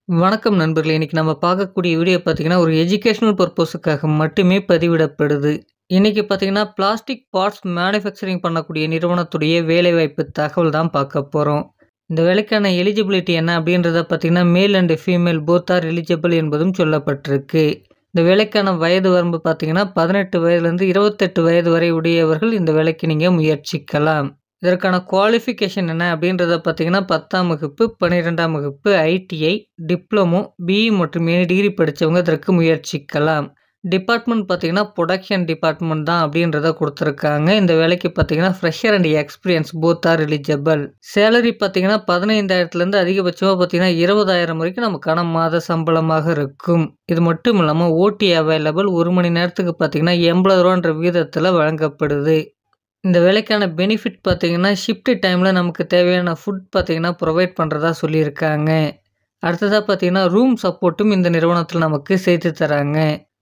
வணக்கம் நண்பர்களே! இன்னைக்கு நம்ம பார்க்கக்கூடிய வீடியோ பார்த்தீங்கன்னா, ஒரு எஜுகேஷனல் பர்ப்போஸுக்காக மட்டுமே பதிவிடப்படுது. இன்னைக்கு பார்த்தீங்கன்னா, பிளாஸ்டிக் பார்ட்ஸ் மேனுஃபேக்சரிங் பண்ணக்கூடிய நிறுவனத்துடைய வேலைவாய்ப்பு தகவல் தான் பார்க்க போறோம். இந்த வேலைக்கான எலிஜிபிலிட்டி என்ன அப்படின்றத பார்த்தீங்கன்னா, male and female both are eligible என்பதும் சொல்லப்பட்டிருக்கு. இந்த வேலைக்கான வயது வரம்பு பார்த்தீங்கன்னா, 18 வயதிலிருந்து 28 வயது வரை உடையவர்கள் இந்த வேலைக்கு நீங்க முயற்சிக்கலாம். இதற்கான குவாலிஃபிகேஷன் என்ன அப்படின்றத பார்த்தீங்கன்னா, 10ஆம் வகுப்பு, 12ஆம் வகுப்பு, ஐடிஐ, டிப்ளமோ, பிஇ மற்றும் எனி டிகிரி படிச்சவங்க இதற்கு முயற்சிக்கலாம். டிபார்ட்மெண்ட் பார்த்தீங்கன்னா, புரொடக்ஷன் டிபார்ட்மெண்ட் தான் அப்படின்றத குடுத்துருக்காங்க. இந்த வேலைக்கு பார்த்தீங்கன்னா, fresher and experience both are eligible. Salary பார்த்தீங்கன்னா, 15,000லேருந்து அதிகபட்சமா பார்த்தீங்கன்னா, 20,000 வரைக்கும் நமக்கான மாத சம்பளமாக இருக்கும். இது மட்டும் இல்லாம ஓடி அவைலபிள் 1 மணி நேரத்துக்கு பார்த்தீங்கன்னா, ரூ. 80ன்ற விகிதத்தில வழங்கப்படுது. இந்த வேலைக்கான பெனிஃபிட் பார்த்தீங்கன்னா, ஷிஃப்ட் டைம்ல நமக்கு தேவையான ஃபுட் பார்த்தீங்கன்னா, புரொவைட் பண்றதா சொல்லியிருக்காங்க. அடுத்ததா பார்த்தீங்கன்னா, ரூம் சப்போர்ட்டும் இந்த நிறுவனத்தில நமக்கு சேர்த்து தராங்க.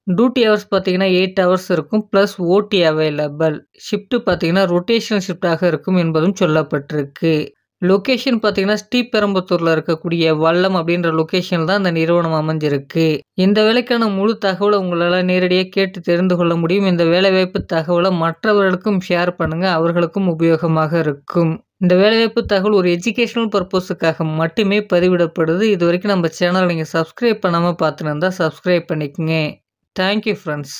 டியூட்டி ஹவர்ஸ் பார்த்தீங்கன்னா, 8 ஹவர்ஸ் இருக்கும். பிளஸ் ஓடி அவைலபிள். ஷிஃப்ட் பார்த்தீங்கன்னா, ரொட்டேஷனல் ஷிஃப்ட்டாக இருக்கும் என்பதும் சொல்லப்பட்டிருக்கு. லொகேஷன் பார்த்தீங்கன்னா, ஸ்ரீபெரும்புத்தூர்ல இருக்கக்கூடிய வல்லம் அப்படின்ற லொகேஷன்ல தான் இந்த நிறுவனம் அமைஞ்சிருக்கு. இந்த வேலைக்கான முழு தகவல உங்களால நேரடியா கேட்டு தெரிந்து கொள்ள முடியும். இந்த வேலைவாய்ப்பு தகவல மற்றவர்களுக்கும் ஷேர் பண்ணுங்க. அவர்களுக்கும் உபயோகமாக இருக்கும். இந்த வேலைவாய்ப்பு தகவல் ஒரு எஜுகேஷனல் பர்ப்போஸுக்காக மட்டுமே பதிவிடப்படுது. இதுவரைக்கும் நம்ம சேனல நீங்க சப்ஸ்கிரைப் பண்ணாம பார்த்துன்னு இருந்தா சப்ஸ்கிரைப் பண்ணிக்கங்க. Thank you friends.